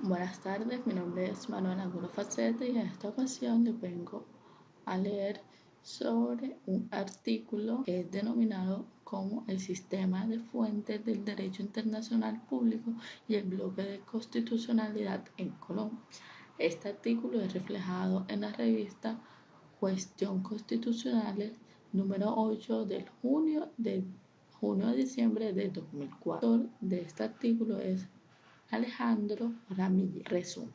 Buenas tardes, mi nombre es Manuel Angulo Facete y en esta ocasión les vengo a leer sobre un artículo que es denominado como el sistema de fuentes del derecho internacional público y el bloque de constitucionalidad en Colombia. Este artículo es reflejado en la revista Cuestión Constitucionales número 8 del junio a diciembre de 2004. El autor de este artículo es Alejandro Ramírez. Resumen.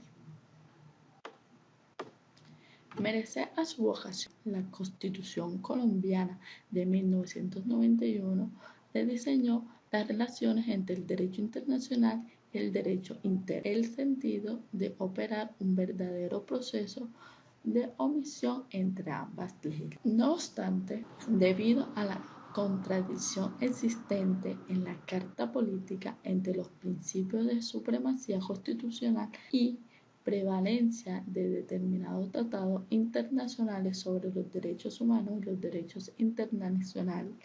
Merced a su vocación, la Constitución colombiana de 1991 rediseñó las relaciones entre el derecho internacional y el derecho interno, en el sentido de operar un verdadero proceso de omisión entre ambas leyes. No obstante, debido a la contradicción existente en la Carta Política entre los principios de supremacía constitucional y prevalencia de determinados tratados internacionales sobre los derechos humanos y los derechos internacionales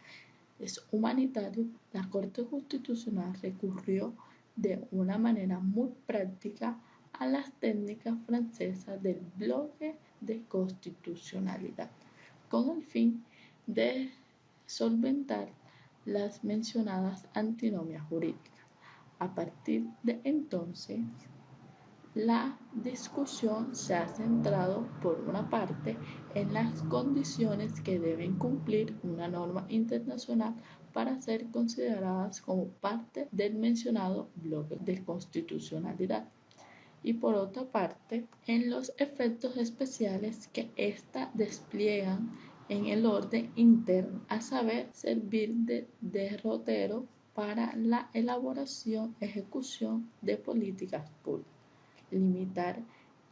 humanitarios, la Corte Constitucional recurrió de una manera muy práctica a las técnicas francesas del bloque de constitucionalidad, con el fin de solventar las mencionadas antinomias jurídicas. A partir de entonces, la discusión se ha centrado, por una parte, en las condiciones que deben cumplir una norma internacional para ser consideradas como parte del mencionado bloque de constitucionalidad, y por otra parte, en los efectos especiales que ésta despliegan en el orden interno, a saber, servir de derrotero para la elaboración y ejecución de políticas públicas, limitar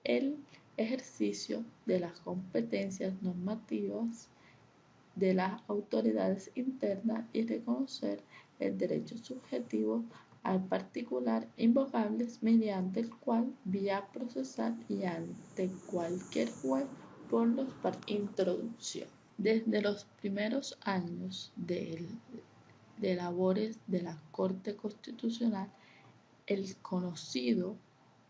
el ejercicio de las competencias normativas de las autoridades internas y reconocer el derecho subjetivo al particular invocables mediante el cual vía procesal y ante cualquier juez por los partidos. Introducción. Desde los primeros años de labores de la Corte Constitucional, el conocido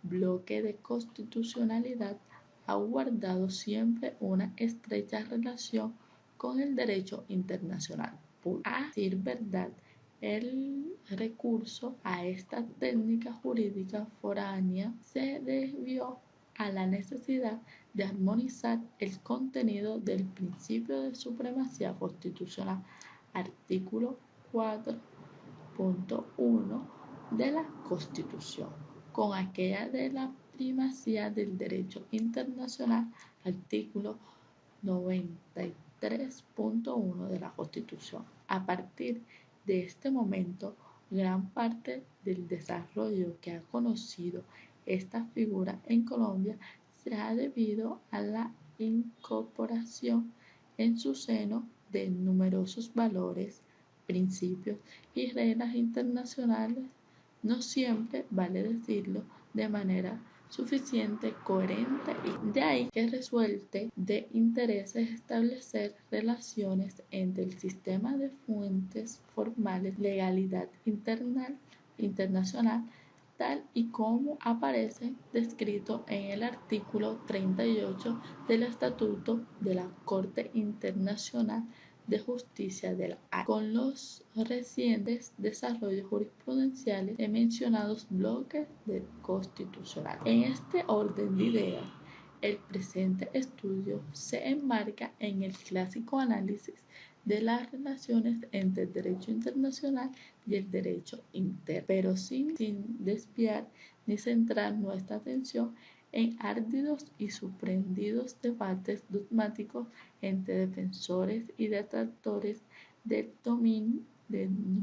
bloque de constitucionalidad ha guardado siempre una estrecha relación con el derecho internacional público. A decir verdad, el recurso a esta técnica jurídica foránea se debió a la necesidad de armonizar el contenido del principio de supremacía constitucional, artículo 4.1 de la Constitución, con aquella de la primacía del derecho internacional, artículo 93.1 de la Constitución. A partir de este momento, gran parte del desarrollo que ha conocido esta figura en Colombia se ha debido a la incorporación en su seno de numerosos valores, principios y reglas internacionales, no siempre, vale decirlo, de manera suficiente, coherente, y de ahí que resulte de interés establecer relaciones entre el sistema de fuentes formales, legalidad internacional, tal y como aparece descrito en el artículo 38 del Estatuto de la Corte Internacional de Justicia de la Haya, con los recientes desarrollos jurisprudenciales de mencionados bloques de constitucional. En este orden de ideas, el presente estudio se enmarca en el clásico análisis de las relaciones entre el derecho internacional y el derecho interno, pero sin desviar ni centrar nuestra atención en árduos y sorprendidos debates dogmáticos entre defensores y detractores del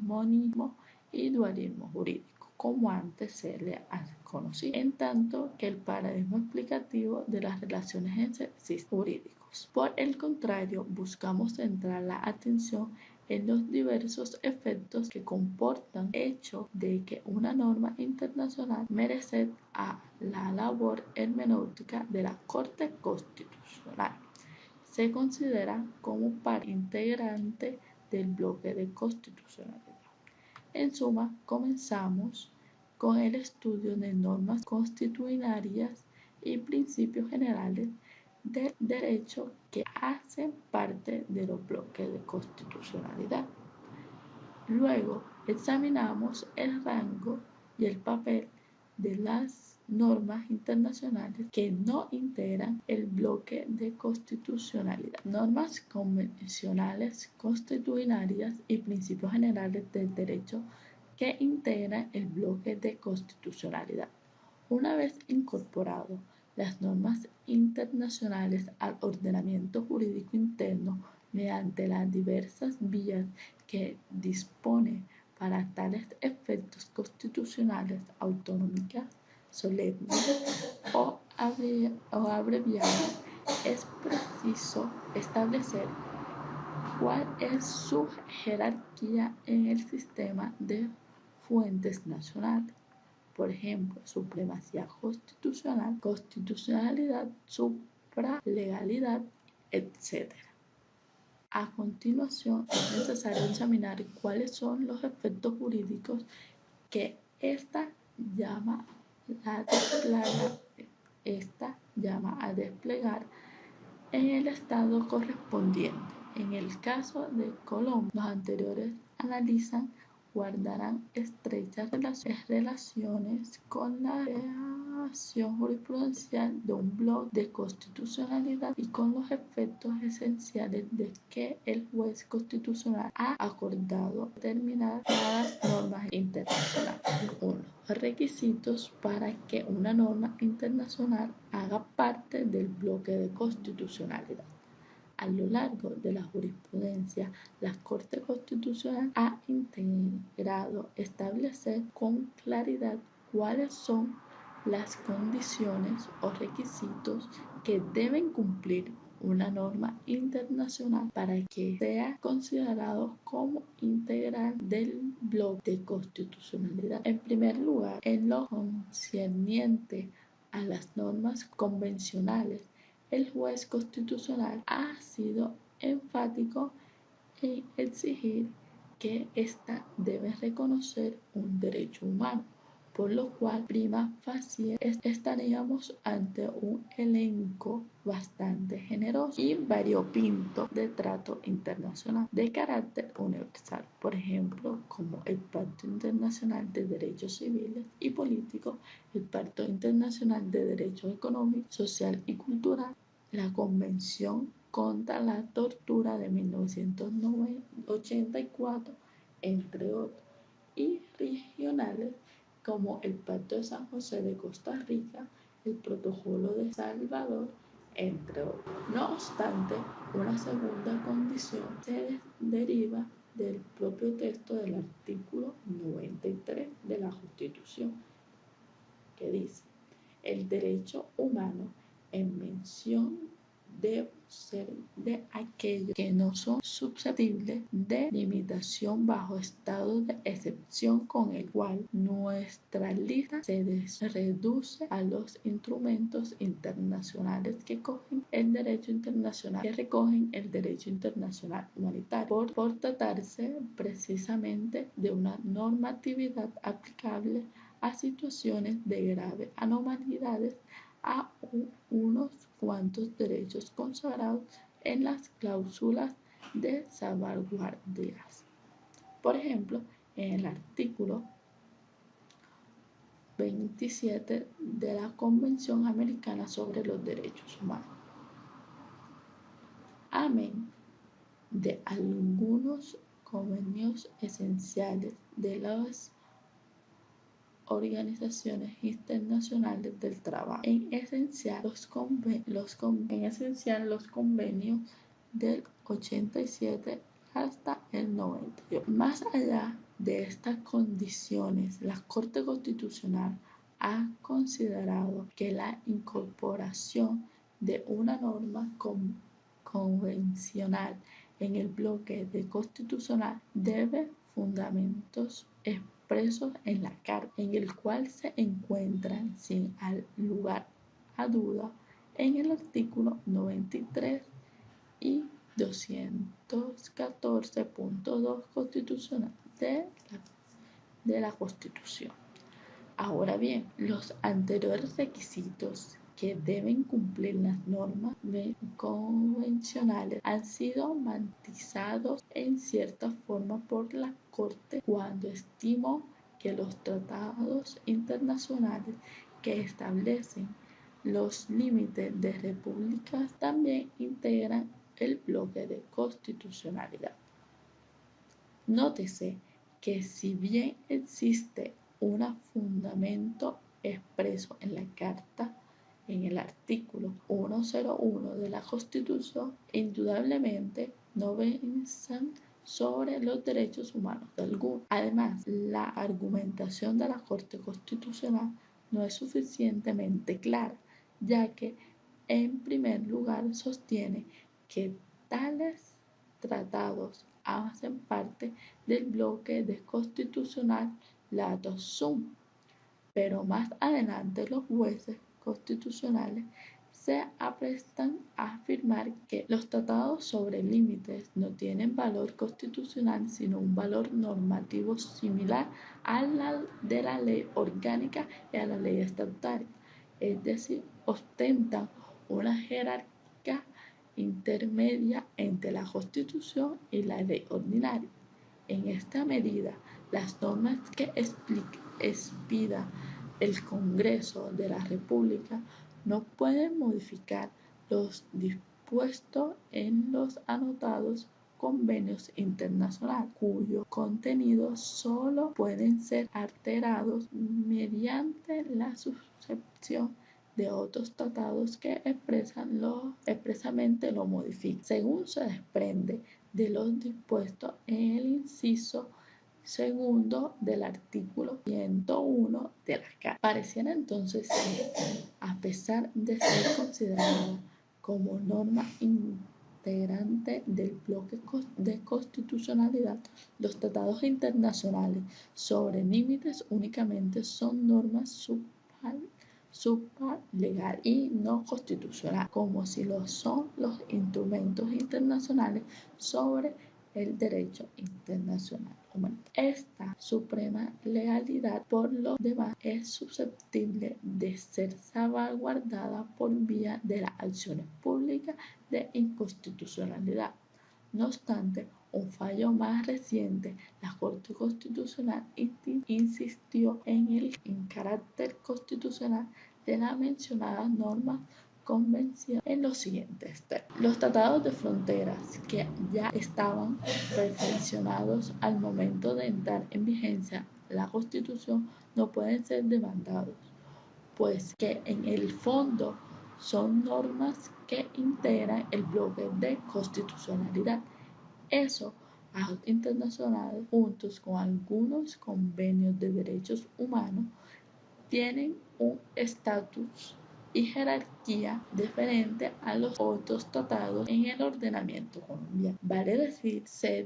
monismo y dualismo jurídico, como antes se le ha conocido, en tanto que el paradigma explicativo de las relaciones entre sistemas jurídicos. Por el contrario, buscamos centrar la atención en los diversos efectos que comportan el hecho de que una norma internacional merced a la labor hermenéutica de la Corte Constitucional se considera como parte integrante del bloque de constitucionalidad. En suma, comenzamos con el estudio de normas constitucionarias y principios generales del derecho que hacen parte de los bloques de constitucionalidad. Luego examinamos el rango y el papel de las normas internacionales que no integran el bloque de constitucionalidad. Normas convencionales, constitucionarias y principios generales del derecho que integran el bloque de constitucionalidad. Una vez incorporado las normas internacionales al ordenamiento jurídico interno mediante las diversas vías que dispone para tales efectos constitucionales autonómicas, solemnes o abreviadas, es preciso establecer cuál es su jerarquía en el sistema de fuentes nacionales. Por ejemplo, supremacía constitucional, constitucionalidad, supralegalidad, etc. A continuación, es necesario examinar cuáles son los efectos jurídicos que esta llama a desplegar en el estado correspondiente. En el caso de Colombia, los anteriores analizan guardarán estrechas relaciones con la creación jurisprudencial de un bloque de constitucionalidad y con los efectos esenciales de que el juez constitucional ha acordado determinadas normas internacionales. 1. Requisitos para que una norma internacional haga parte del bloque de constitucionalidad. A lo largo de la jurisprudencia, la Corte Constitucional ha integrado establecer con claridad cuáles son las condiciones o requisitos que deben cumplir una norma internacional para que sea considerado como integral del bloque de constitucionalidad. En primer lugar, en lo concerniente a las normas convencionales, el juez constitucional ha sido enfático en exigir que ésta debe reconocer un derecho humano, por lo cual prima facie estaríamos ante un elenco bastante generoso y variopinto de trato internacional de carácter universal, por ejemplo, como el Pacto Internacional de Derechos Civiles y Políticos, el Pacto Internacional de Derechos Económicos, Social y Cultural, la Convención contra la Tortura de 1984, entre otros, y regionales como el Pacto de San José de Costa Rica, el Protocolo de Salvador, entre otros. No obstante, una segunda condición se deriva del propio texto del artículo 93 de la Constitución, que dice: el derecho humano en mención debe ser de aquellos que no son susceptibles de limitación bajo estado de excepción, con el cual nuestra lista se reduce a los instrumentos internacionales que recogen el derecho internacional humanitario, por tratarse precisamente de una normatividad aplicable a situaciones de graves anomalías a unos cuantos derechos consagrados en las cláusulas de salvaguardias. Por ejemplo, en el artículo 27 de la Convención Americana sobre los Derechos Humanos. Amén de algunos convenios esenciales de las organizaciones internacionales del trabajo, en esencial los convenios del 87 hasta el 98. Más allá de estas condiciones, la Corte Constitucional ha considerado que la incorporación de una norma convencional en el bloque de constitucional debe fundamentos expresos en la Carta, en el cual se encuentran sin lugar a duda en el artículo 93 y 214.2 constitucional de la Constitución. Ahora bien, los anteriores requisitos que deben cumplir las normas convencionales han sido matizados en cierta forma por la Corte cuando estimó que los tratados internacionales que establecen los límites de repúblicas también integran el bloque de constitucionalidad. Nótese que si bien existe un fundamento expreso en la Carta, en el artículo 101 de la Constitución, indudablemente no versan sobre los derechos humanos de alguno. Además, la argumentación de la Corte Constitucional no es suficientemente clara, ya que, en primer lugar, sostiene que tales tratados hacen parte del bloque de constitucional lato sum, pero más adelante los jueces constitucionales se aprestan a afirmar que los tratados sobre límites no tienen valor constitucional sino un valor normativo similar al de la ley orgánica y a la ley estatutaria, es decir, ostentan una jerarquía intermedia entre la Constitución y la ley ordinaria. En esta medida, las normas que expida el Congreso de la República no pueden modificar los dispuestos en los anotados convenios internacionales, cuyo contenido solo pueden ser alterados mediante la suscripción de otros tratados que expresamente lo modifican, según se desprende de los dispuestos en el inciso segundo del artículo 101 de la Carta. Pareciera entonces que, a pesar de ser considerada como norma integrante del bloque de constitucionalidad, los tratados internacionales sobre límites únicamente son normas supralegal y no constitucional, como si lo son los instrumentos internacionales sobre el derecho internacional humano. Esta suprema legalidad, por lo demás, es susceptible de ser salvaguardada por vía de las acciones públicas de inconstitucionalidad. No obstante, un fallo más reciente, la Corte Constitucional insistió en el carácter constitucional de las mencionadas normas convención en los siguientes términos. Los tratados de fronteras que ya estaban perfeccionados al momento de entrar en vigencia la Constitución no pueden ser demandados, pues que en el fondo son normas que integran el bloque de constitucionalidad. Esos actos internacionales, juntos con algunos convenios de derechos humanos, tienen un estatus y jerarquía diferente a los otros tratados en el ordenamiento colombiano. Vale decir, se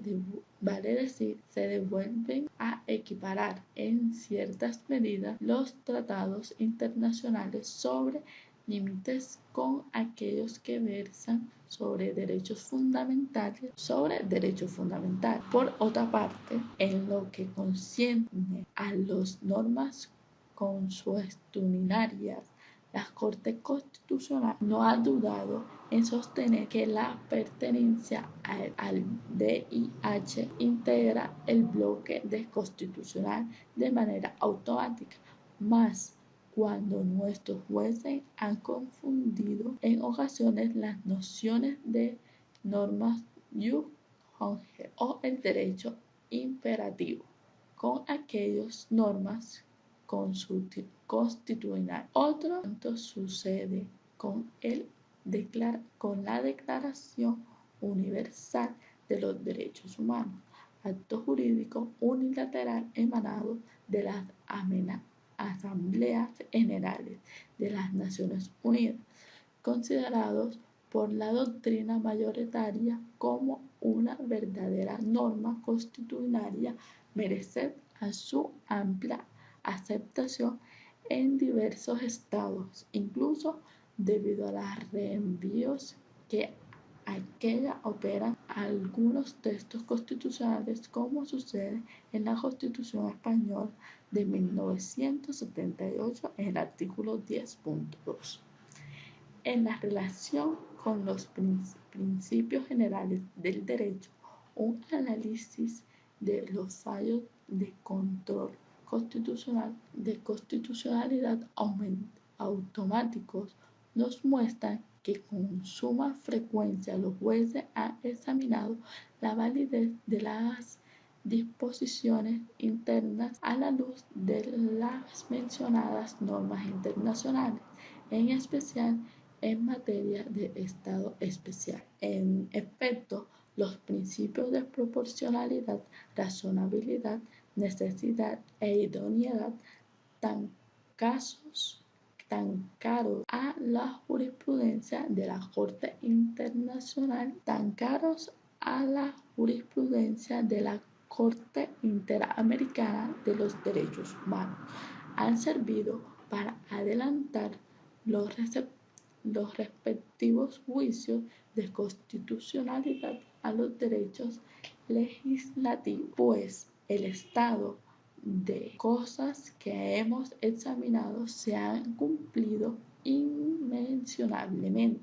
devuelven a equiparar en ciertas medidas los tratados internacionales sobre límites con aquellos que versan sobre derechos fundamentales. Por otra parte, en lo que concierne a las normas consuetudinarias, la Corte Constitucional no ha dudado en sostener que la pertenencia al DIH integra el bloque de constitucional de manera automática, mas cuando nuestros jueces han confundido en ocasiones las nociones de normas jus conger o el derecho imperativo con aquellas normas constitucional. Otro tanto sucede con la Declaración Universal de los Derechos Humanos, acto jurídico unilateral emanado de las Asambleas Generales de las Naciones Unidas, considerados por la doctrina mayoritaria como una verdadera norma constitucional, merced a su amplia aceptación en diversos estados, incluso debido a los reenvíos que aquella operan algunos textos constitucionales, como sucede en la Constitución Española de 1978 en el artículo 10.2. En la relación con los principios generales del derecho, un análisis de los fallos de control de constitucionalidad automáticos nos muestran que con suma frecuencia los jueces han examinado la validez de las disposiciones internas a la luz de las mencionadas normas internacionales, en especial en materia de estado especial. En efecto, los principios de proporcionalidad, razonabilidad, necesidad e idoneidad tan caros a la jurisprudencia de la Corte Interamericana de los Derechos Humanos, han servido para adelantar los respectivos juicios de constitucionalidad a los derechos legislativos, pues el estado de cosas que hemos examinado se han cumplido inmensurablemente,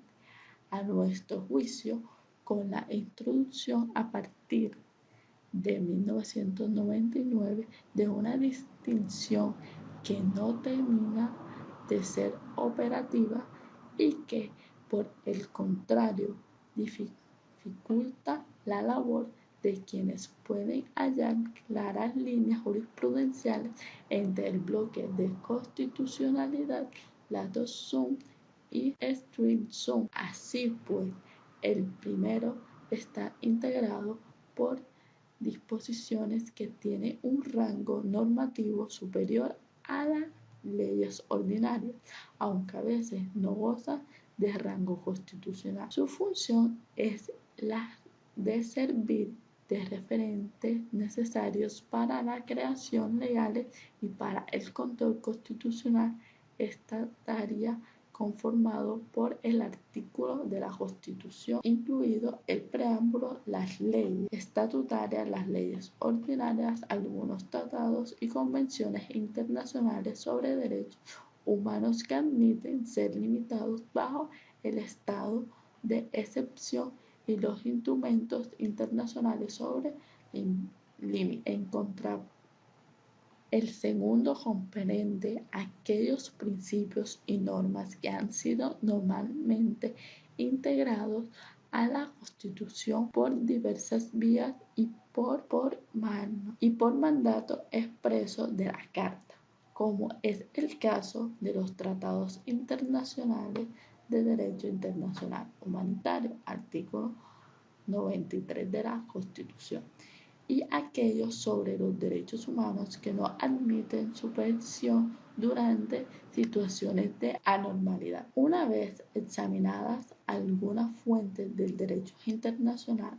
a nuestro juicio, con la introducción a partir de 1999 de una distinción que no termina de ser operativa y que, por el contrario, dificulta la labor de quienes pueden hallar claras líneas jurisprudenciales entre el bloque de constitucionalidad, lato sum y stricto sum. Así pues, el primero está integrado por disposiciones que tienen un rango normativo superior a las leyes ordinarias, aunque a veces no gozan de rango constitucional. Su función es la de servir de referentes necesarios para la creación legales y para el control constitucional. Estaría conformado por el artículo de la Constitución, incluido el preámbulo, las leyes estatutarias, las leyes ordinarias, algunos tratados y convenciones internacionales sobre derechos humanos que admiten ser limitados bajo el estado de excepción y los instrumentos internacionales sobre límites. En contraparte, el segundo comprende aquellos principios y normas que han sido normalmente integrados a la Constitución por diversas vías y por mandato expreso de la Carta, como es el caso de los tratados internacionales de derecho internacional humanitario, artículo 93 de la Constitución, y aquellos sobre los derechos humanos que no admiten supervisión durante situaciones de anormalidad. Una vez examinadas algunas fuentes del derecho internacional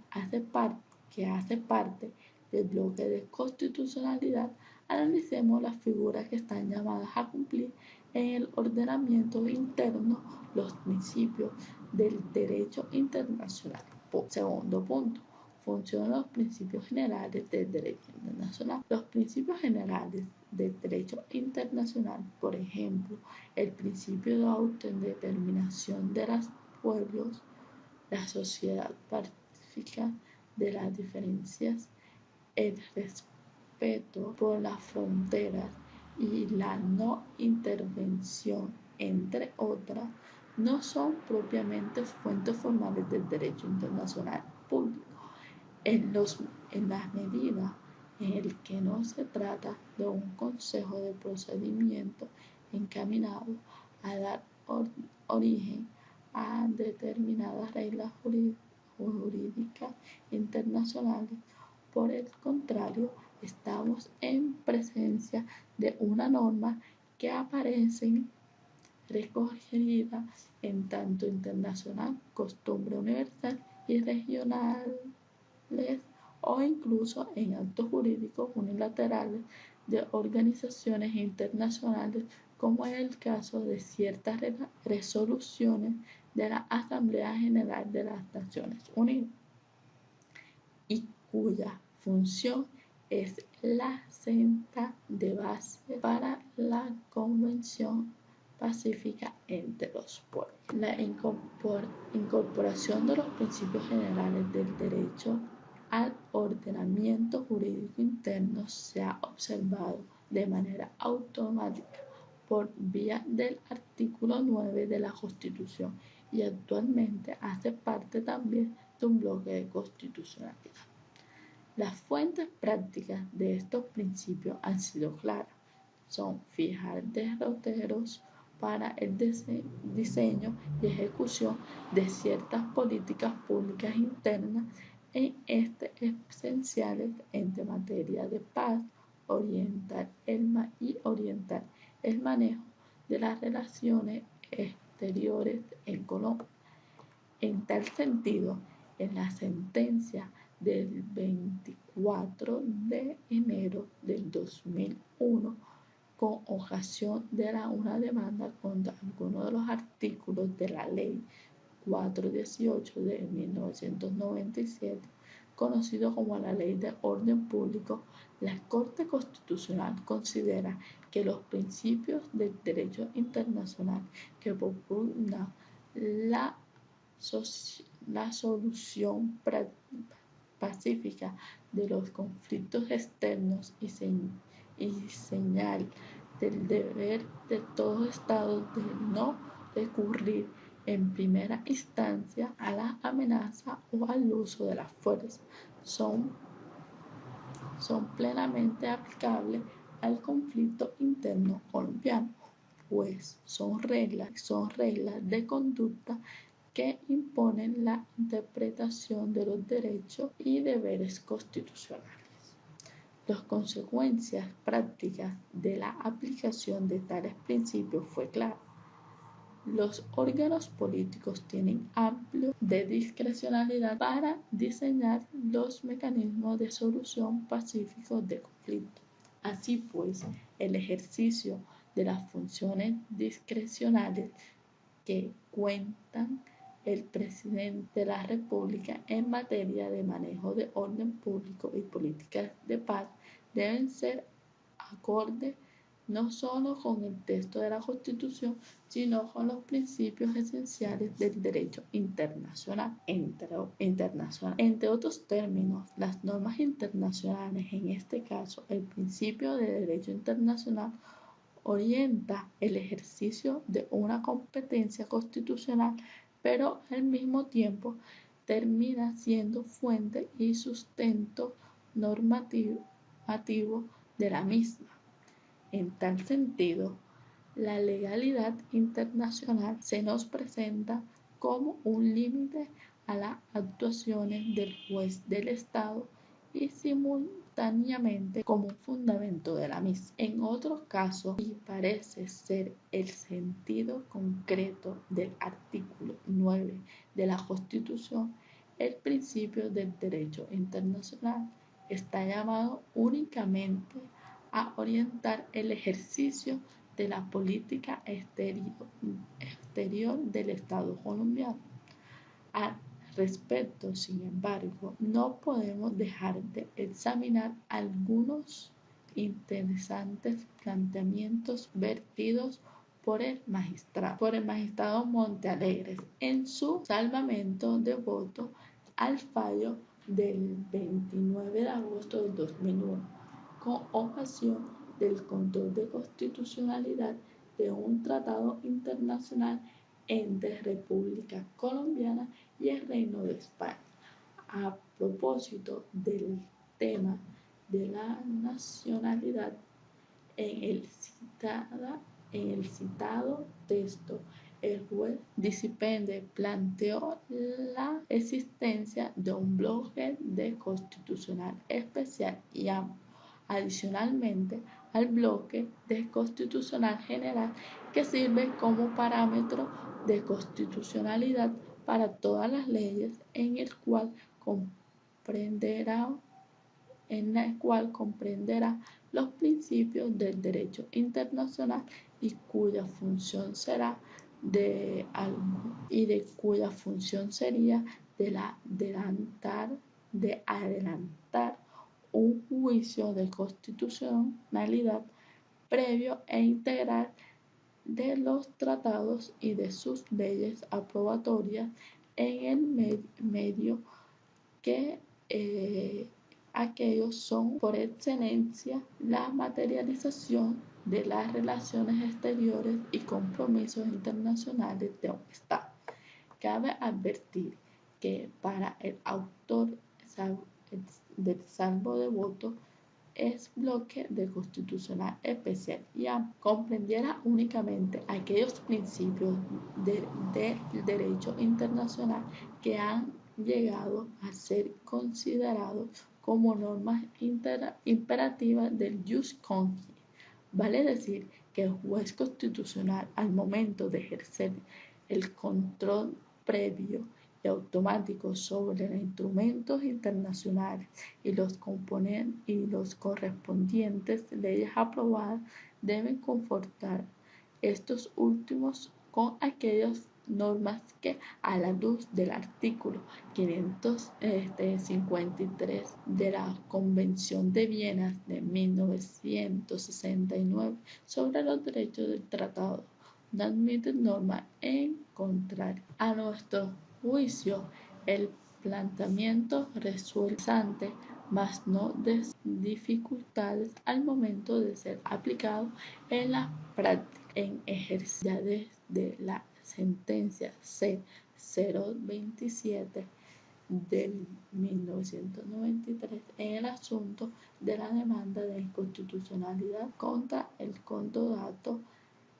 que hace parte del bloque de constitucionalidad, analicemos las figuras que están llamadas a cumplir en el ordenamiento interno los principios del derecho internacional. Segundo punto. Funcionan los principios generales del derecho internacional. Los principios generales del derecho internacional, por ejemplo, el principio de autodeterminación de los pueblos, la sociedad pacífica de las diferencias, el respeto por las fronteras y la no intervención, entre otras, no son propiamente fuentes formales del derecho internacional público. En la medida en el que no se trata de un consejo de procedimiento encaminado a dar origen a determinadas reglas jurídicas internacionales. Por el contrario, estamos en presencia de una norma que aparece recogida en tanto internacional, costumbre universal y regionales, o incluso en actos jurídicos unilaterales de organizaciones internacionales, como es el caso de ciertas resoluciones de la Asamblea General de las Naciones Unidas. y cuya función es la senda de base para la convención pacífica entre los pueblos. La incorporación de los principios generales del derecho al ordenamiento jurídico interno se ha observado de manera automática por vía del artículo 9 de la Constitución y actualmente hace parte también de un bloque de constitucionalidad. Las fuentes prácticas de estos principios han sido claras. Son fijar derroteros para el diseño y ejecución de ciertas políticas públicas internas esenciales en materia de paz, orientar el manejo de las relaciones exteriores en Colombia. En tal sentido, en la sentencia del 24 de enero del 2001, con ocasión de una demanda contra algunos de los artículos de la Ley 418 de 1997, conocido como la Ley de Orden Público, la Corte Constitucional considera que los principios del derecho internacional que propugnan la solución pacífica de los conflictos externos y señal del deber de todo Estado de no recurrir en primera instancia a la amenaza o al uso de la fuerza son plenamente aplicables al conflicto interno colombiano, pues son reglas de conducta que imponen la interpretación de los derechos y deberes constitucionales. Las consecuencias prácticas de la aplicación de tales principios fue clara. Los órganos políticos tienen amplio de discrecionalidad para diseñar los mecanismos de solución pacíficos de conflictos. Así pues, el ejercicio de las funciones discrecionales que cuentan el presidente de la República en materia de manejo de orden público y políticas de paz deben ser acordes no solo con el texto de la Constitución, sino con los principios esenciales del derecho internacional. Entre otros términos, las normas internacionales, en este caso el principio de derecho internacional, orienta el ejercicio de una competencia constitucional, pero al mismo tiempo termina siendo fuente y sustento normativo de la misma. En tal sentido, la legalidad internacional se nos presenta como un límite a las actuaciones del juez del Estado y simultáneamente como un fundamento de la misma. En otros casos, y parece ser el sentido concreto del artículo 9 de la Constitución, el principio del derecho internacional está llamado únicamente a orientar el ejercicio de la política exterior del Estado colombiano. Al respecto, sin embargo, no podemos dejar de examinar algunos interesantes planteamientos vertidos por el magistrado Montealegre en su salvamento de voto al fallo del 29 de agosto del 2001. Con ocasión del control de constitucionalidad de un tratado internacional entre República Colombiana y el Reino de España. A propósito del tema de la nacionalidad, en el citado texto, el juez Disipende planteó la existencia de un bloque de constitucional especial y amplio, adicionalmente al bloque de constitucional general que sirve como parámetro de constitucionalidad para todas las leyes, en el cual comprenderá los principios del derecho internacional y cuya función sería de adelantar de adelantar un juicio de constitucionalidad previo e integral de los tratados y de sus leyes aprobatorias en el medio que aquellos son por excelencia la materialización de las relaciones exteriores y compromisos internacionales de un Estado. Cabe advertir que para el autor del salvo de voto es bloque de constitucional especial y comprendiera únicamente aquellos principios del derecho internacional que han llegado a ser considerados como normas imperativas del jus cogens. Vale decir que el juez constitucional, al momento de ejercer el control previo y automático sobre los instrumentos internacionales y los correspondientes leyes aprobadas, deben confortar estos últimos con aquellas normas que, a la luz del artículo 553 de la Convención de Viena de 1969 sobre los derechos del tratado, no admiten norma en contrario. A nuestro juicio, el planteamiento resultante, mas no de dificultades al momento de ser aplicado en la práctica, en ejercicio desde la sentencia C-027 del 1993 en el asunto de la demanda de inconstitucionalidad contra el condodato.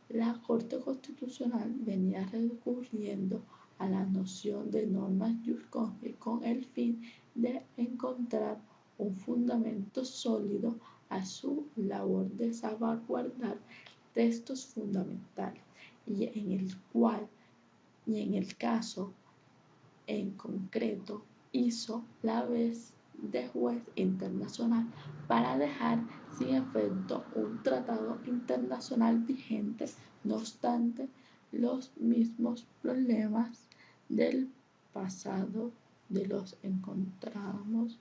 La Corte Constitucional venía recurriendo a la noción de normas jus cogens con el fin de encontrar un fundamento sólido a su labor de salvaguardar textos fundamentales y en el caso en concreto hizo la vez de juez internacional para dejar sin efecto un tratado internacional vigente. No obstante, los mismos problemas del pasado los encontramos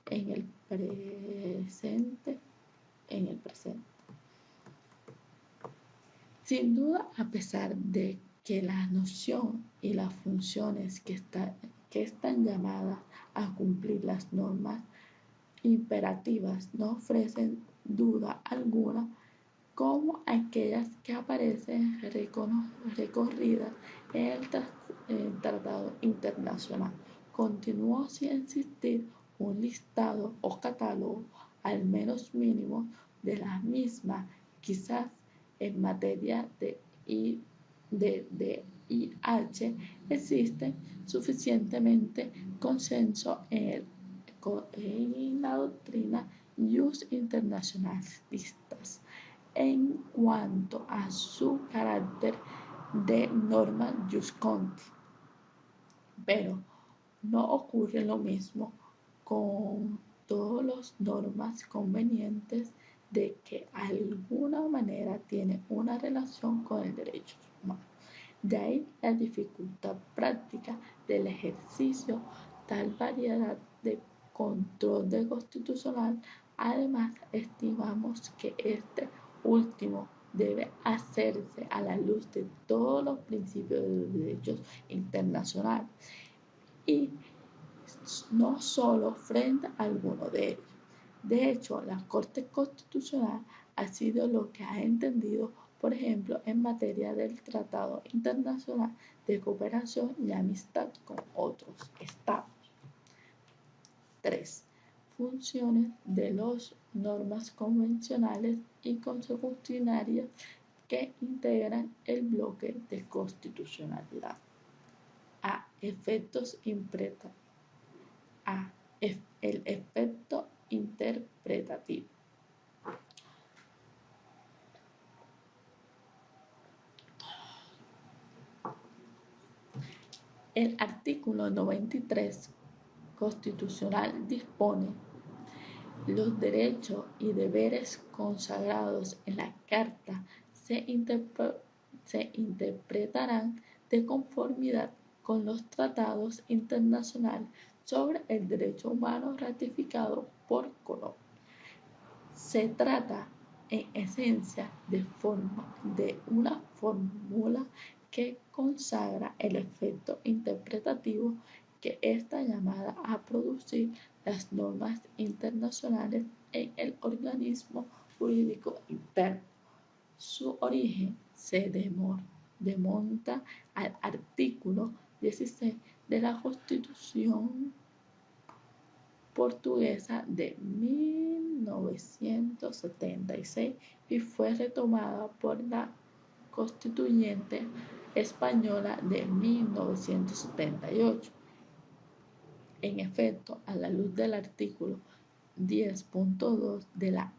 en el presente. Sin duda, a pesar de que la noción y las funciones que están llamadas a cumplir las normas imperativas no ofrecen duda alguna, como aquellas que aparecen recorridas en el tratado internacional, continúa sin existir un listado o catálogo, al menos mínimo, de las mismas. Quizás en materia de IH existe suficientemente consenso en la doctrina jus internationalistas en cuanto a su carácter de norma jus cogens, pero no ocurre lo mismo con todas las normas convenientes de que alguna manera tienen una relación con el derecho humano. De ahí la dificultad práctica del ejercicio tal variedad de control de constitucional. Además, estimamos que este último debe hacerse a la luz de todos los principios de los derechos internacionales y no solo frente a alguno de ellos. De hecho, la Corte Constitucional ha sido lo que ha entendido, por ejemplo, en materia del Tratado Internacional de Cooperación y Amistad con otros Estados. 3. Funciones de las normas convencionales y consuetudinarias que integran el bloque de constitucionalidad. A. El efecto interpretativo. El artículo 93 constitucional dispone: los derechos y deberes consagrados en la Carta se interpretarán de conformidad con los tratados internacionales sobre el derecho humano ratificados por Colombia. Se trata, en esencia, de una fórmula que consagra el efecto interpretativo que está llamada a producir las normas internacionales en el organismo jurídico interno. Su origen se remonta al artículo 16 de la Constitución portuguesa de 1976 y fue retomada por la Constituyente española de 1978. En efecto, a la luz del artículo 10.2 de la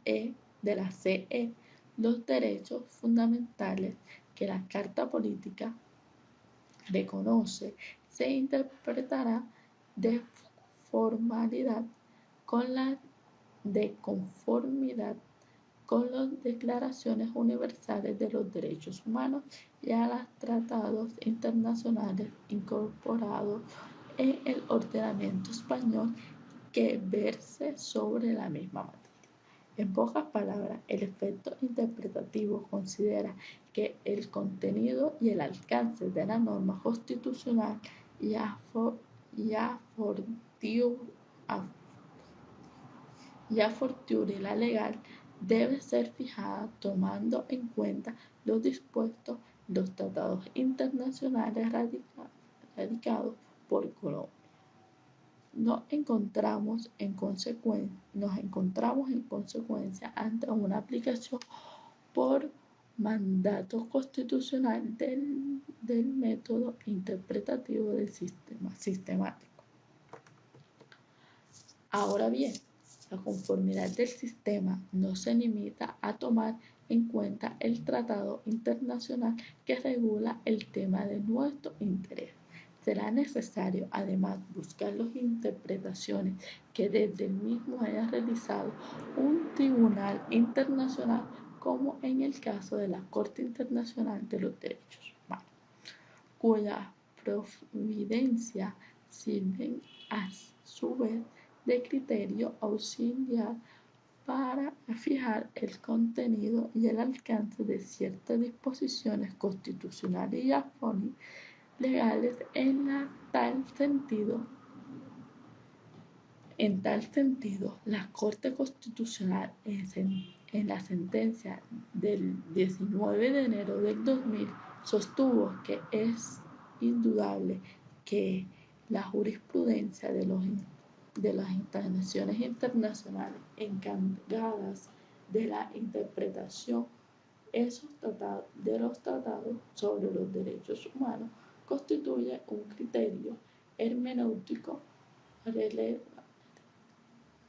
CE, los derechos fundamentales que la Carta Política reconoce se interpretará de conformidad con las declaraciones universales de los derechos humanos y a los tratados internacionales incorporados en el ordenamiento español que verse sobre la misma materia. En pocas palabras, el efecto interpretativo considera que el contenido y el alcance de la norma constitucional y a fortiori la legal debe ser fijada tomando en cuenta lo dispuesto en los tratados internacionales ratificados por Colombia. Nos encontramos en consecuencia ante una aplicación por mandato constitucional del método interpretativo del sistema sistemático. Ahora bien, la conformidad del sistema no se limita a tomar en cuenta el tratado internacional que regula el tema de nuestro interés. Será necesario, además, buscar las interpretaciones que desde el mismo haya realizado un tribunal internacional, como en el caso de la Corte Internacional de los Derechos Humanos, cuya providencia sirven a su vez de criterio auxiliar para fijar el contenido y el alcance de ciertas disposiciones constitucionales y legales. En tal sentido, la Corte Constitucional en la sentencia del 19 de enero del 2000 sostuvo que es indudable que la jurisprudencia de las instituciones internacionales encargadas de la interpretación de los tratados sobre los derechos humanos constituye un criterio hermenéutico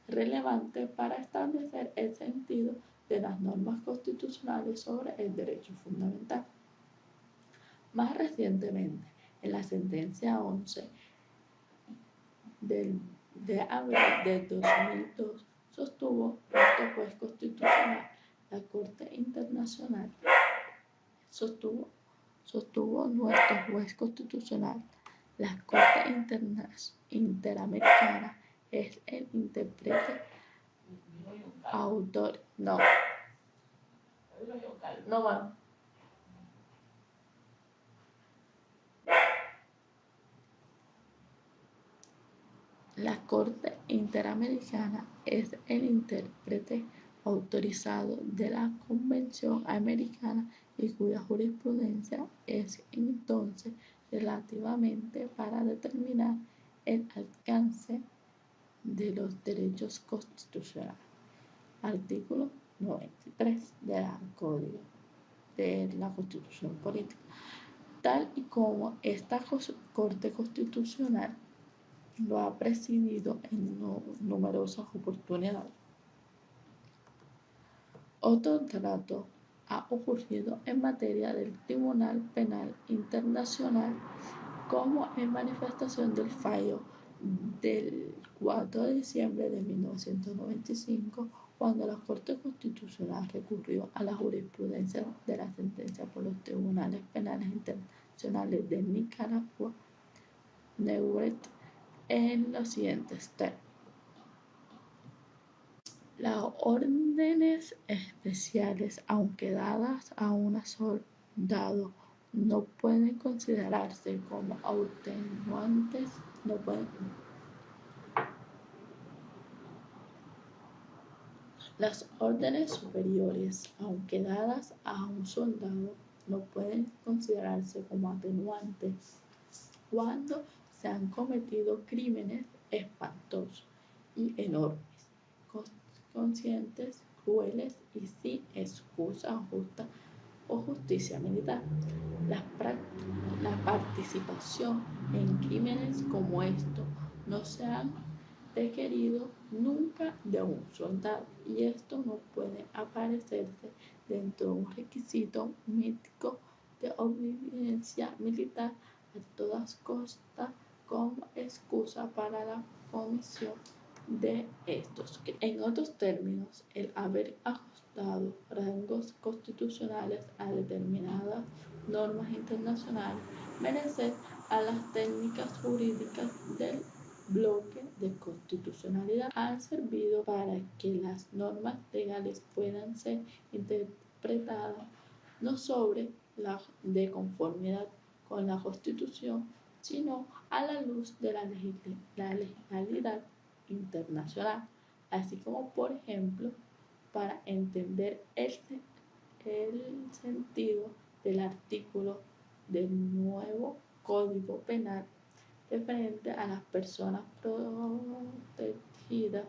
relevante para establecer el sentido de las normas constitucionales sobre el derecho fundamental. Más recientemente, en la sentencia 11 de abril de 2002, sostuvo nuestro juez constitucional, la Corte Internacional, la Corte Interamericana es el intérprete La Corte Interamericana es el intérprete autorizado de la Convención Americana y cuya jurisprudencia es entonces relativamente para determinar el alcance de los derechos constitucionales. Artículo 93 del Código de la Constitución Política. Tal y como esta Corte Constitucional lo ha presidido en numerosas oportunidades. Otro trato ha ocurrido en materia del Tribunal Penal Internacional, como en manifestación del fallo del 4 de diciembre de 1995, cuando la Corte Constitucional recurrió a la jurisprudencia de la sentencia por los tribunales penales constitucionales de Nicaragua, Neuret, en los siguientes términos. Las órdenes especiales, aunque dadas a un soldado, no pueden considerarse como atenuantes, Las órdenes superiores, aunque dadas a un soldado, no pueden considerarse como atenuantes cuando se han cometido crímenes espantosos y enormes, conscientes, crueles y sin excusa justa o justicia militar. La participación en crímenes como estos no se han requerido nunca de un soldado, y esto no puede aparecerse dentro de un requisito mítico de obediencia militar a todas costas como excusa para la comisión de estos crímenes. En otros términos, el haber ajustado rangos constitucionales a determinadas normas internacionales merece a las técnicas jurídicas del bloque de constitucionalidad han servido para que las normas legales puedan ser interpretadas no sobre la de conformidad con la Constitución, sino a la luz de la legalidad internacional, así como, por ejemplo, para entender el sentido del artículo del nuevo Código Penal referente a las personas protegidas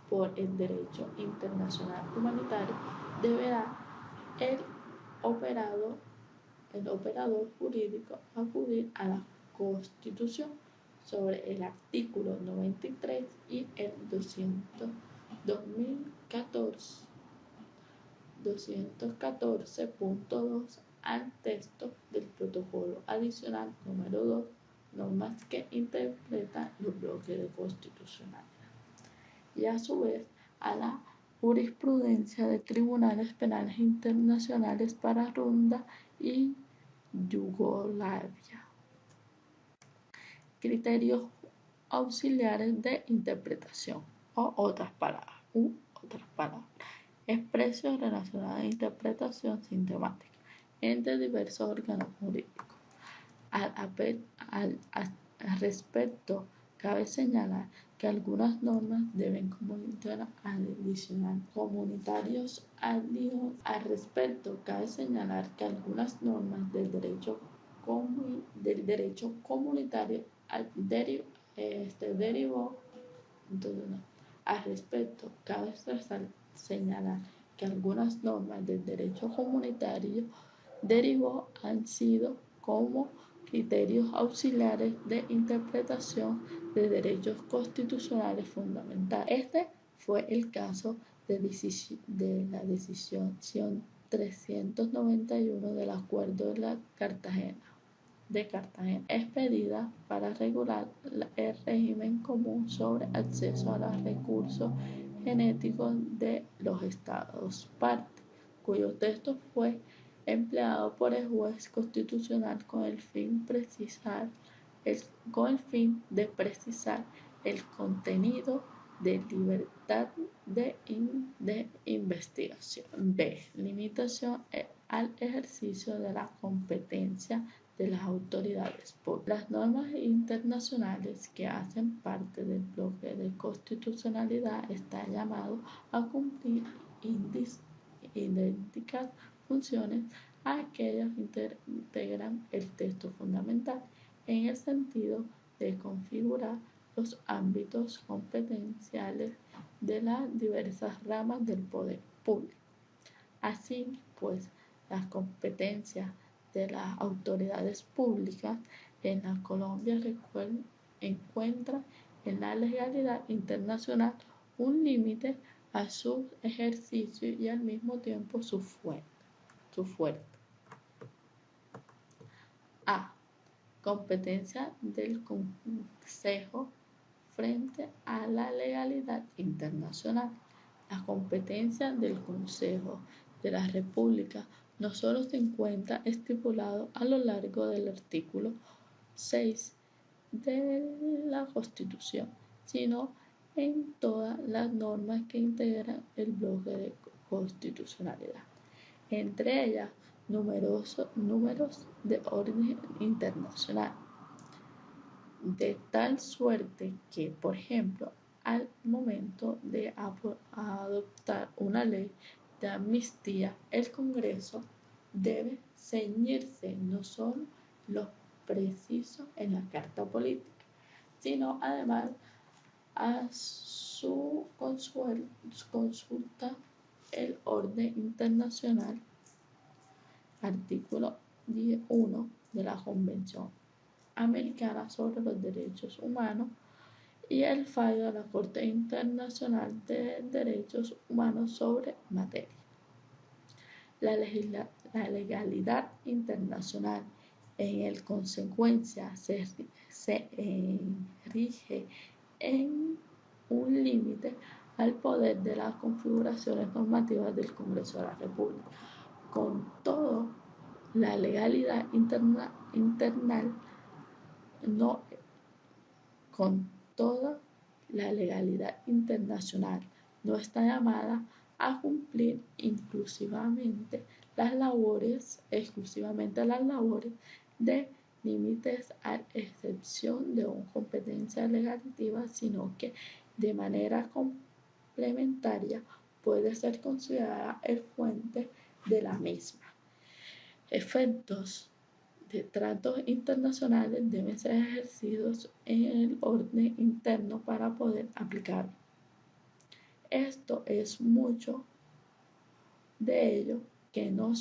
por el derecho internacional humanitario, deberá el operador jurídico acudir a la Constitución sobre el artículo 93 y el 214.2 al texto del protocolo adicional número 2, normas que interpretan los bloques de constitucionalidad, y a su vez a la jurisprudencia de tribunales penales internacionales para Ruanda y Yugoslavia. Criterios auxiliares de interpretación o otras palabras. Expresiones relacionadas a interpretación sistemática entre diversos órganos jurídicos. Al respecto, cabe señalar que algunas normas deben adicional comunitarios al respecto, cabe señalar que algunas normas del derecho comunitario derivó. Al respecto, cabe señalar que algunas normas del derecho comunitario derivó han sido como criterios auxiliares de interpretación de derechos constitucionales fundamentales. Este fue el caso de la decisión 391 del Acuerdo de Cartagena, expedida para regular el régimen común sobre acceso a los recursos genéticos de los Estados partes, cuyo texto fue empleado por el juez constitucional con el fin de precisar el contenido de libertad de investigación. B. Limitación al ejercicio de la competencia de las autoridades públicas. Las normas internacionales que hacen parte del bloque de constitucionalidad están llamados a cumplir idénticas funciones a aquellas que integran el texto fundamental, en el sentido de configurar los ámbitos competenciales de las diversas ramas del poder público. Así pues, las competencias de las autoridades públicas en la Colombia encuentran en la legalidad internacional un límite a su ejercicio y al mismo tiempo su fuerza. A. Competencia del Consejo frente a la legalidad internacional. La competencia del Consejo de la República no solo se encuentra estipulado a lo largo del artículo 6 de la Constitución, sino en todas las normas que integran el bloque de constitucionalidad, entre ellas números de orden internacional, de tal suerte que, por ejemplo, al momento de adoptar una ley de amnistía, el Congreso debe ceñirse no solo lo preciso en la Carta Política, sino además a su consulta el orden internacional, artículo 1 de la Convención Americana sobre los Derechos Humanos y el fallo de la Corte Internacional de Derechos Humanos sobre materia. La legalidad internacional en consecuencia se rige en un límite al poder de las configuraciones normativas del Congreso de la República. Con todo, la legalidad internal no, con toda la legalidad internacional no está llamada a cumplir exclusivamente las labores de límites a excepción de una competencia legislativa, sino que de manera complementaria puede ser considerada el fuente de la misma. Efectos de tratos internacionales deben ser ejercidos en el orden interno para poder aplicarlo. Esto es mucho de ello que no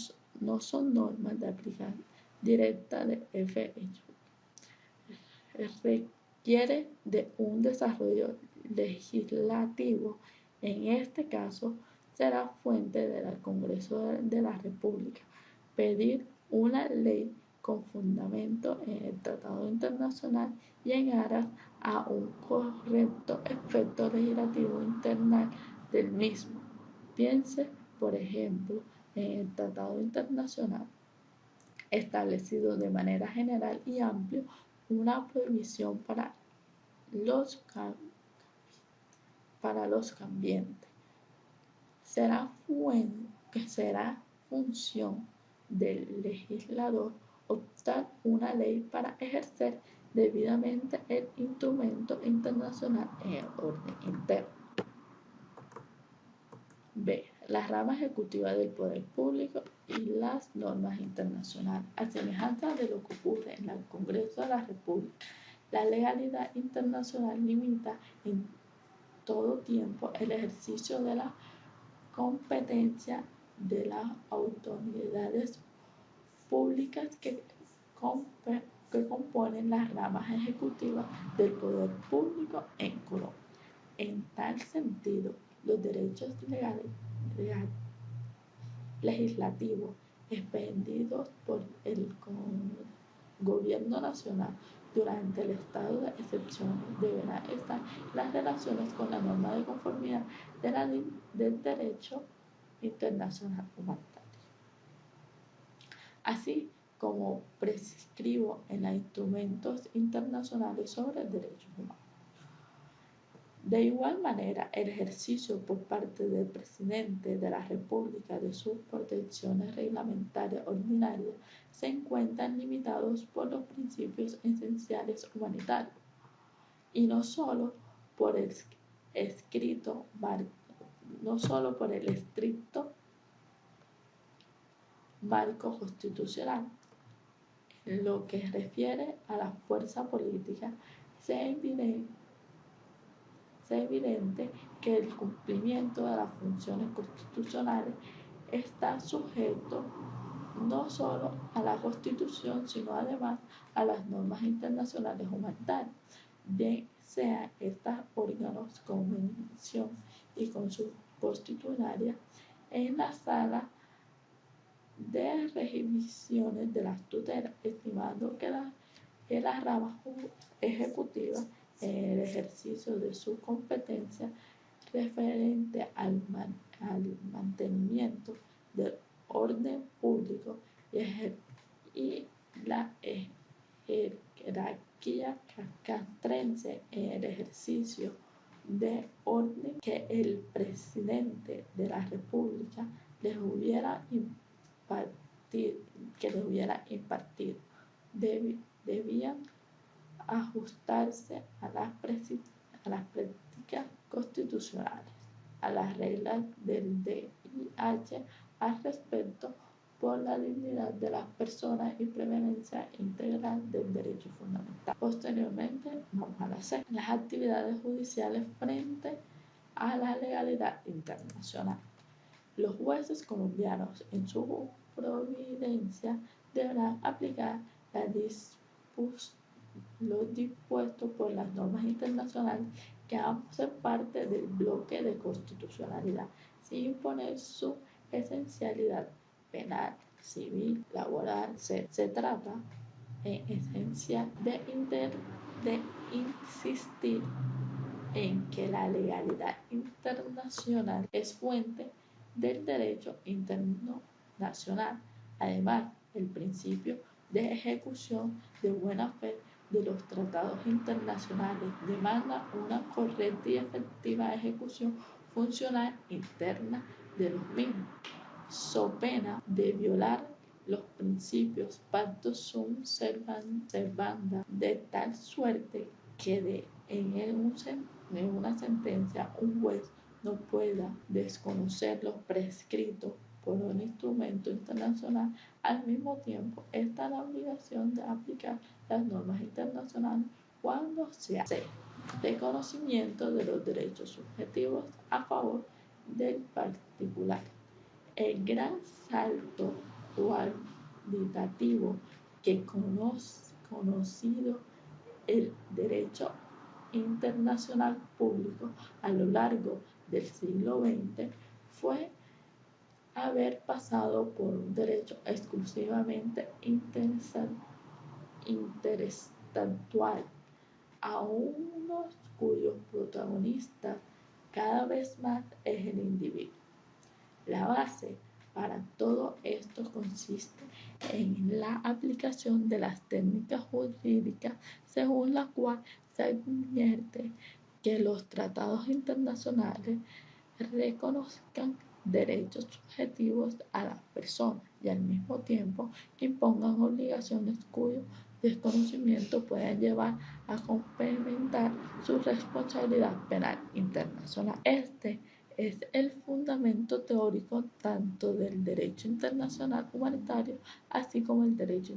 son normas de aplicación directa de efecto. Requiere de un desarrollo legislativo. En este caso, será fuente del Congreso de la República pedir una ley con fundamento en el tratado internacional y en aras a un correcto efecto legislativo internal del mismo. Piense, por ejemplo, en el tratado internacional establecido de manera general y amplia una prohibición para los cambiantes. Será función del legislador optar una ley para ejercer debidamente el instrumento internacional en el orden interno. B. La rama ejecutiva del poder público y las normas internacionales. A semejanza de lo que ocurre en el Congreso de la República, la legalidad internacional limita en todo tiempo el ejercicio de la competencia de las autoridades públicas que componen las ramas ejecutivas del poder público en Colombia. En tal sentido, los derechos legislativos expendidos por el gobierno nacional durante el estado de excepción deberán estar en las relaciones con la norma de conformidad del derecho internacional humanitario, así como prescribo en los instrumentos internacionales sobre derechos humanos. De igual manera, el ejercicio por parte del Presidente de la República de sus protecciones reglamentarias ordinarias se encuentran limitados por los principios esenciales humanitarios y no solo por el estricto marco constitucional. En lo que refiere a la fuerza política, se evidente que el cumplimiento de las funciones constitucionales está sujeto no solo a la Constitución, sino además a las normas internacionales humanitarias, bien sean estas órganos convención y con su constitucionaria en la sala de revisiones de las tutelas, estimando que la rama ejecutiva en el ejercicio de su competencia referente al mantenimiento del orden público y la jerarquía castrense en el ejercicio de orden que el presidente de la República les hubiera impartido. Debían ajustarse a las prácticas constitucionales, a las reglas del DIH al respecto por la dignidad de las personas y prevencia integral del derecho fundamental. Posteriormente, vamos a la C, las actividades judiciales frente a la legalidad internacional. Los jueces colombianos en su providencia deberán aplicar lo dispuesto por las normas internacionales que hacen parte del bloque de constitucionalidad, sin imponer su esencialidad penal, civil, laboral. Se trata, en esencia, de insistir en que la legalidad internacional es fuente del derecho internacional. Además, el principio de ejecución de buena fe de los tratados internacionales demanda una correcta y efectiva ejecución funcional interna de los mismos, so pena de violar los principios pactos sunt servanda, de tal suerte que en una sentencia un juez no pueda desconocer lo prescrito por un instrumento internacional. Al mismo tiempo está la obligación de aplicar las normas internacionales cuando se hace reconocimiento de los derechos subjetivos a favor del particular. El gran salto cualitativo que conocido el derecho internacional público a lo largo del siglo XX fue haber pasado por un derecho exclusivamente interestatual a unos cuyos protagonistas cada vez más es el individuo. La base para todo esto consiste en la aplicación de las técnicas jurídicas según la cual se advierte que los tratados internacionales reconozcan derechos subjetivos a las personas y al mismo tiempo que impongan obligaciones cuyo desconocimiento puedan llevar a complementar su responsabilidad penal internacional. Este es el fundamento teórico tanto del derecho internacional humanitario así como el derecho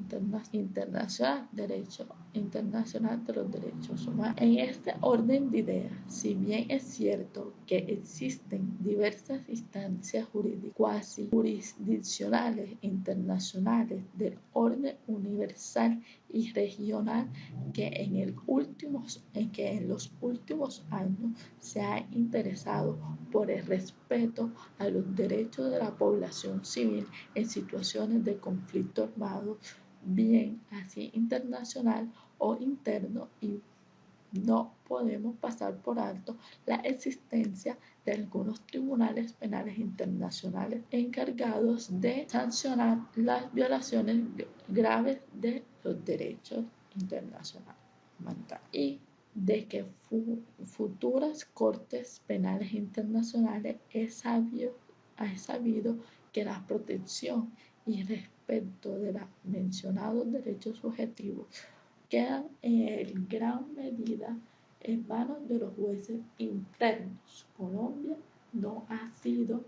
internacional de los derechos humanos. En este orden de ideas, si bien es cierto que existen diversas instancias jurídicas cuasi jurisdiccionales internacionales del orden universal y regional que en los últimos años se ha interesado por el respeto a los derechos de la población civil en situaciones de conflicto armado, bien así internacional o interno, y no podemos pasar por alto la existencia de algunos tribunales penales internacionales encargados de sancionar las violaciones graves de los derechos internacionales y de que futuras cortes penales internacionales es sabido que la protección y respeto de los mencionados derechos subjetivos quedan en gran medida en manos de los jueces internos. Colombia no ha sido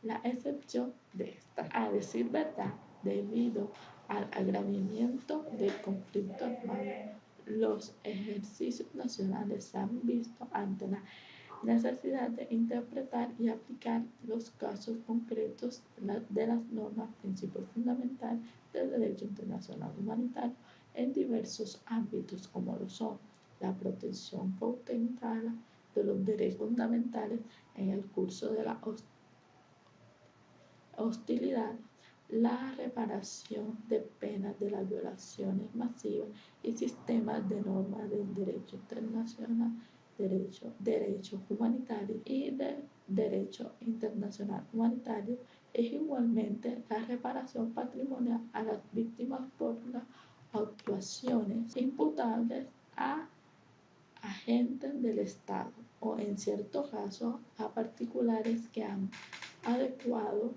la excepción de esta. A decir verdad, debido al agravamiento del conflicto armado, los ejercicios nacionales se han visto ante la necesidad de interpretar y aplicar los casos concretos de las normas, principios fundamentales del derecho internacional humanitario en diversos ámbitos como lo son la protección cautelar de los derechos fundamentales en el curso de la hostilidad, la reparación de penas de las violaciones masivas y sistemas de normas del derecho internacional, derecho humanitario y del derecho internacional humanitario es igualmente la reparación patrimonial a las víctimas por las actuaciones imputables a agentes del Estado o, en cierto caso, a particulares que han actuado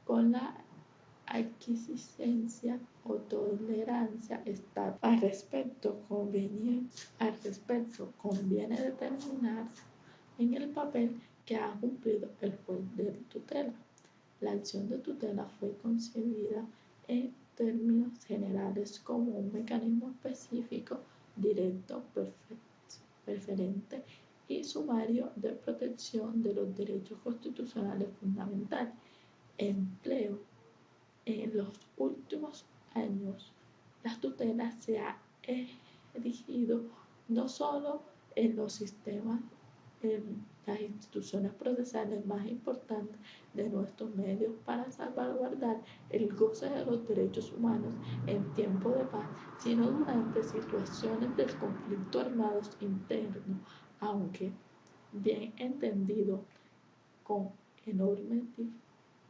con la aquiescencia o tolerancia estatal. Al respecto, conviene determinar en el papel que ha cumplido el juez de tutela. La acción de tutela fue concebida en términos generales como un mecanismo específico, directo, preferente y sumario de protección de los derechos constitucionales fundamentales. Empleo. En los últimos años, la tutela se ha erigido no solo en los sistemas, en las instituciones procesales más importantes de nuestros medios para salvaguardar el goce de los derechos humanos en tiempo de paz, sino durante situaciones de conflicto armados interno, aunque bien entendido con enormes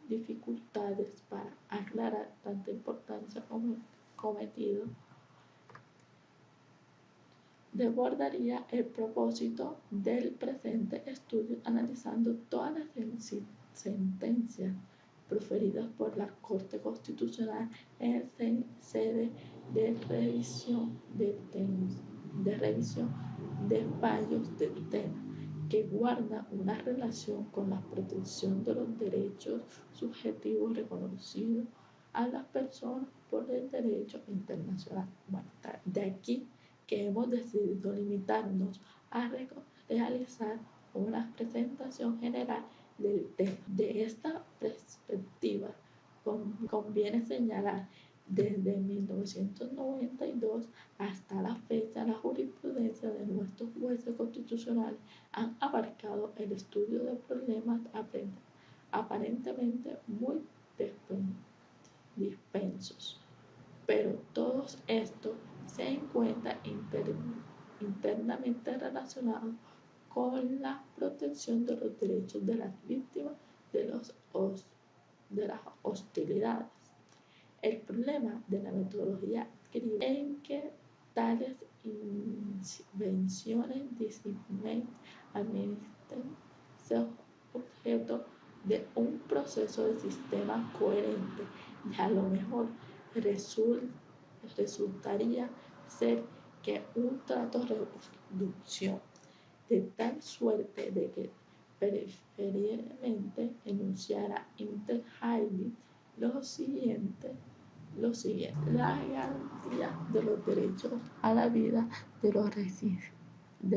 dificultades para aclarar tanta importancia cometido, desbordaría el propósito del presente estudio analizando todas las sentencias proferidas por la Corte Constitucional en sede de revisión de fallos de tutela que guarda una relación con la protección de los derechos subjetivos reconocidos a las personas por el derecho internacional humanitario. De aquí que hemos decidido limitarnos a realizar una presentación general del tema. De esta perspectiva, conviene señalar desde 1992 hasta la fecha, la jurisprudencia de nuestros jueces constitucionales han abarcado el estudio de problemas aparentemente muy dispensos, pero todos estos se encuentran internamente relacionados con la protección de los derechos de las víctimas de las hostilidades. El problema de la metodología escribe en que tales invenciones administren ser objeto de un proceso de sistema coherente y a lo mejor resultaría ser que un trato de reducción de tal suerte de que preferiblemente enunciara inter alia lo siguiente: la garantía de los derechos a la vida de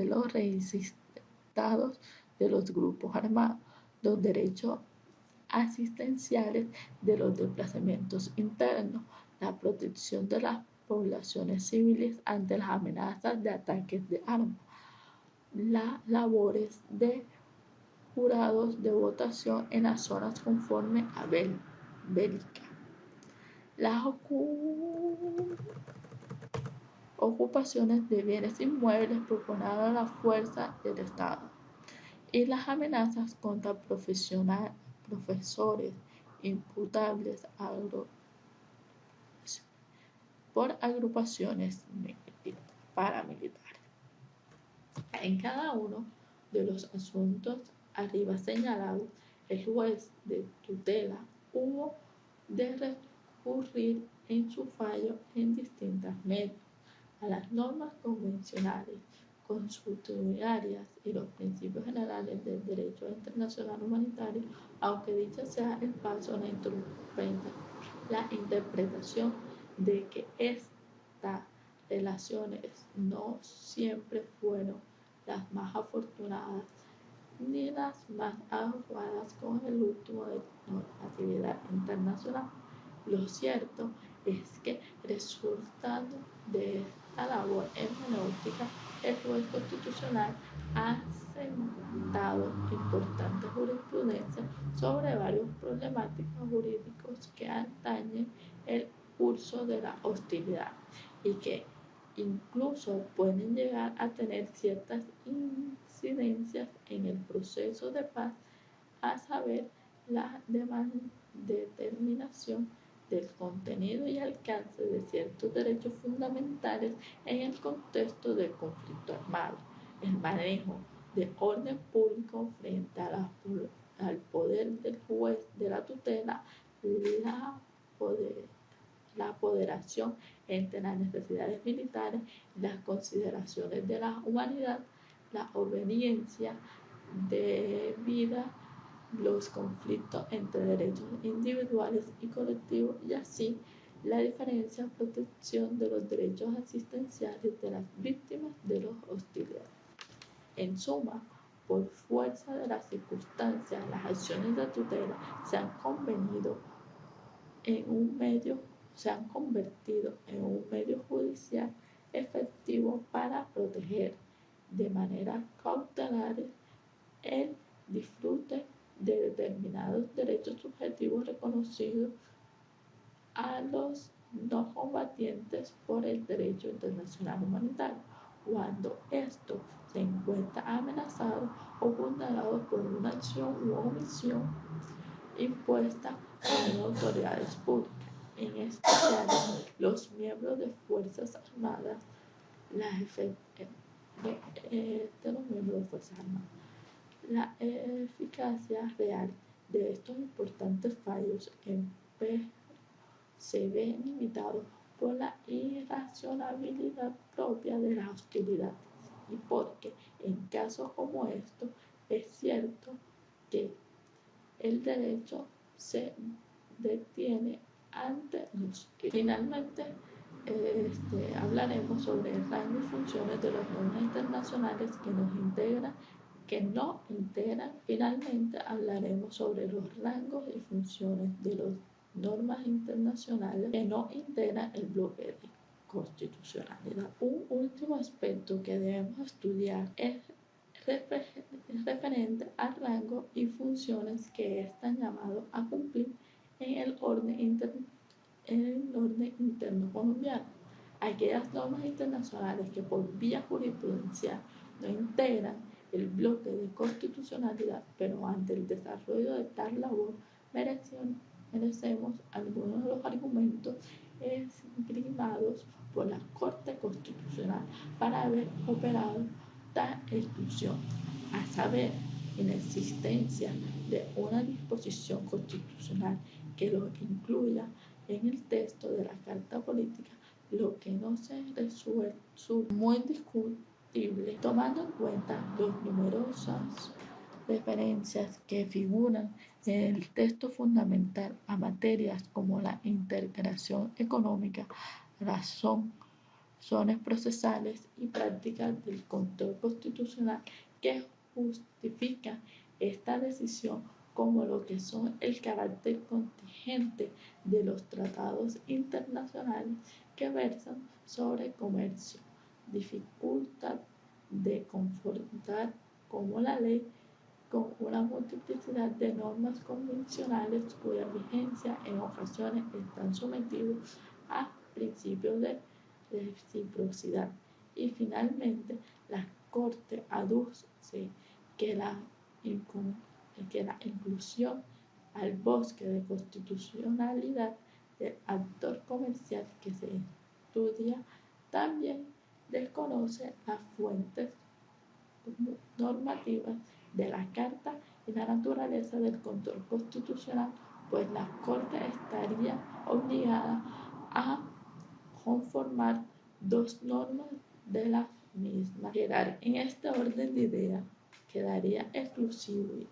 los registrados de los grupos armados, los derechos asistenciales de los desplazamientos internos, la protección de las poblaciones civiles ante las amenazas de ataques de armas, las labores de jurados de votación en las zonas conforme a bélica, las ocupaciones de bienes inmuebles proporcionadas a la fuerza del Estado y las amenazas contra profesores imputables por agrupaciones paramilitares. En cada uno de los asuntos arriba señalados, el juez de tutela hubo de recurrir en su fallo en distintas medios a las normas convencionales, consuetudinarias y los principios generales del derecho internacional humanitario, aunque dicha sea el paso la interpretación de que estas relaciones no siempre fueron las más afortunadas ni las más adecuadas con el último de normatividad internacional. Lo cierto es que, resultando de esta labor hermenéutica, el juez constitucional ha sentado importante jurisprudencia sobre varias problemáticas jurídicas que atañen el curso de la hostilidad y que incluso pueden llegar a tener ciertas incidencias en el proceso de paz, a saber, la determinación del contenido y alcance de ciertos derechos fundamentales en el contexto del conflicto armado, el manejo de orden público frente al poder del juez de la tutela, la, poder, la apoderación entre las necesidades militares, las consideraciones de la humanidad, la obediencia debida, los conflictos entre derechos individuales y colectivos y así la diferencia protección de los derechos asistenciales de las víctimas de las hostilidades. En suma, por fuerza de las circunstancias, las acciones de tutela se han convertido en un medio judicial efectivo para proteger de manera cautelar el disfrute de determinados derechos subjetivos reconocidos a los no combatientes por el derecho internacional humanitario, cuando esto se encuentra amenazado o vulnerado por una acción u omisión impuesta por autoridades públicas, en especial los miembros de Fuerzas Armadas, La eficacia real de estos importantes fallos se ve limitado por la irracionalidad propia de las hostilidades y porque en casos como estos es cierto que el derecho se detiene ante los que finalmente hablaremos sobre el rango y funciones de las normas internacionales que no integran. Finalmente hablaremos sobre los rangos y funciones de las normas internacionales que no integran el bloque de constitucionalidad. Un último aspecto que debemos estudiar es referente al rango y funciones que están llamados a cumplir en el orden interno colombiano. Aquellas normas internacionales que por vía jurisprudencial no integran el bloque de constitucionalidad, pero ante el desarrollo de tal labor merecemos algunos de los argumentos esgrimidos por la Corte Constitucional para haber operado tal exclusión, a saber, inexistencia de una disposición constitucional que lo incluya en el texto de la Carta Política, lo que no se resuelve muy discutible, tomando en cuenta las numerosas referencias que figuran en el texto fundamental a materias como la integración económica, razones procesales y prácticas del control constitucional que justifican esta decisión, como lo que son el carácter contingente de los tratados internacionales que versan sobre comercio, dificultad de confrontar como la ley con una multiplicidad de normas convencionales cuya vigencia en ocasiones están sometidos a principios de reciprocidad. Y finalmente, la Corte aduce que la inclusión al bosque de constitucionalidad del actor comercial que se estudia también desconoce las fuentes normativas de la Carta y la naturaleza del control constitucional, pues la Corte estaría obligada a conformar dos normas de las mismas. En este orden de ideas quedaría excluido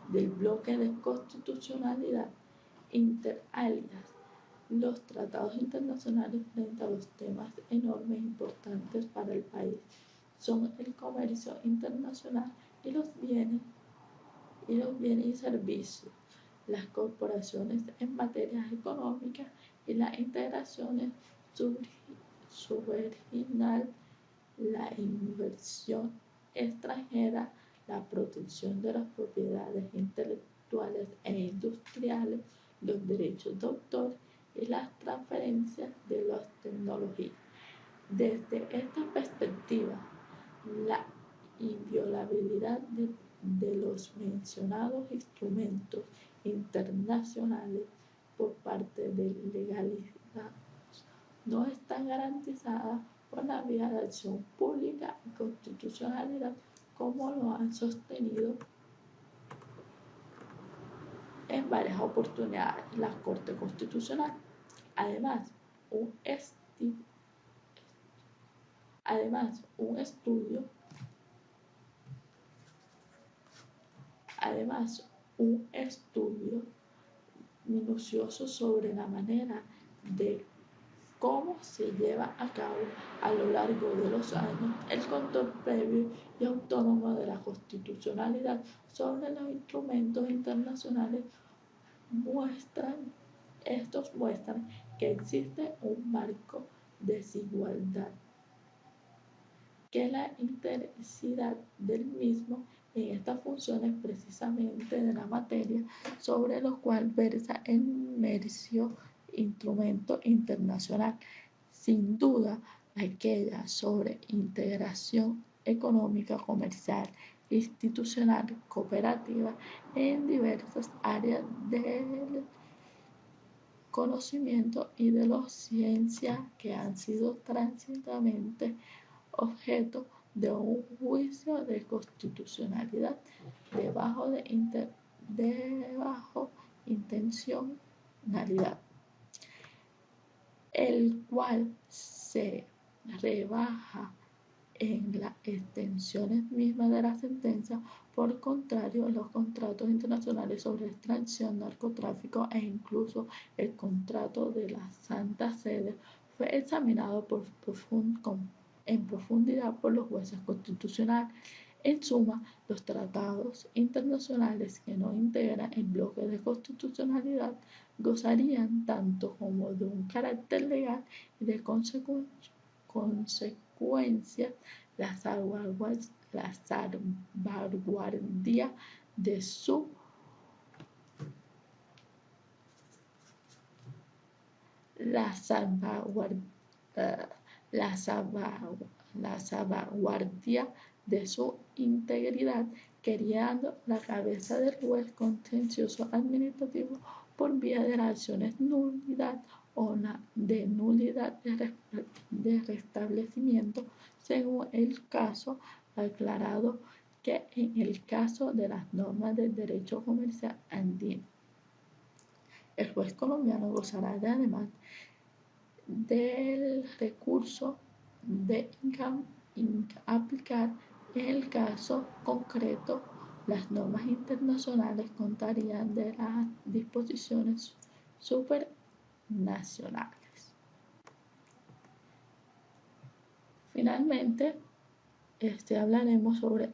del bloque de constitucionalidad inter alia los tratados internacionales frente a los temas enormes importantes para el país son el comercio internacional y los bienes y servicios, las corporaciones en materias económicas y la integración subregional, la inversión extranjera, la protección de las propiedades intelectuales e industriales, los derechos de autor y las transferencias de las tecnologías. Desde esta perspectiva, la inviolabilidad de los mencionados instrumentos internacionales por parte de legalidad no están garantizadas por la vía de acción pública y constitucionalidad, como lo han sostenido en varias oportunidades la Corte Constitucional. Además, un estudio minucioso sobre la manera de cómo se lleva a cabo a lo largo de los años el control previo y autónomo de la constitucionalidad sobre los instrumentos internacionales muestran que existe un marco de desigualdad, que la intensidad del mismo en estas funciones precisamente de la materia sobre lo cual versa el mercio instrumento internacional. Sin duda, aquella sobre integración económica, comercial, institucional, cooperativa en diversas áreas del conocimiento y de la ciencia que han sido transitoriamente objeto de un juicio de constitucionalidad de bajo intencionalidad, el cual se rebaja en las extensiones mismas de la sentencia. Por el contrario, los contratos internacionales sobre extracción, narcotráfico e incluso el contrato de la Santa Sede fue examinado en profundidad por los jueces constitucionales. En suma, los tratados internacionales que no integran el bloque de constitucionalidad gozarían tanto como de un carácter legal y de consecuencias la salvaguardia de su integridad, quedando la cabeza del juez contencioso administrativo por vía de las acciones nulidad o de nulidad de restablecimiento, según el caso, aclarado que en el caso de las normas del derecho comercial andino, el juez colombiano gozará además del recurso de aplicar en el caso concreto las normas internacionales contarían de las disposiciones supranacionales. Finalmente, hablaremos sobre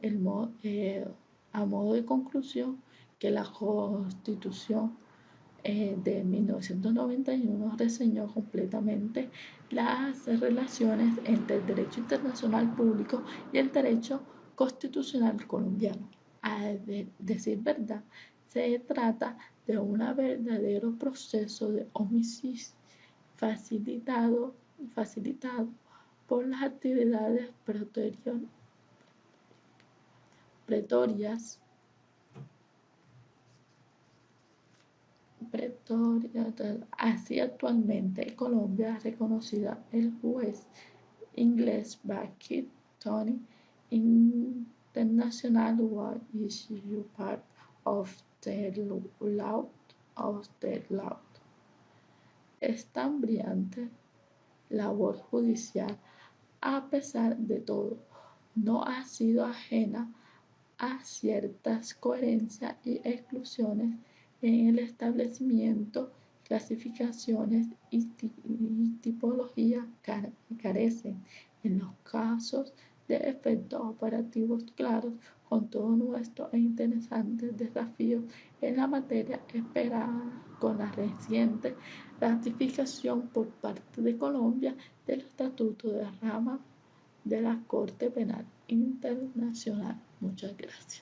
a modo de conclusión, que la Constitución de 1991 reseñó completamente las relaciones entre el derecho internacional público y el derecho constitucional colombiano. A decir verdad, se trata de un verdadero proceso de homicidio facilitado por las actividades pretorias. Así, actualmente Colombia, reconocida el juez inglés Bakit Tony International Law issue part of the law. Es tan brillante labor judicial, a pesar de todo, no ha sido ajena a ciertas coherencias y exclusiones en el establecimiento, clasificaciones y tipologías carecen en los casos de efectos operativos claros, con todos nuestros e interesantes desafíos en la materia, esperada con la reciente ratificación por parte de Colombia del Estatuto de Rama de la Corte Penal Internacional. Muchas gracias.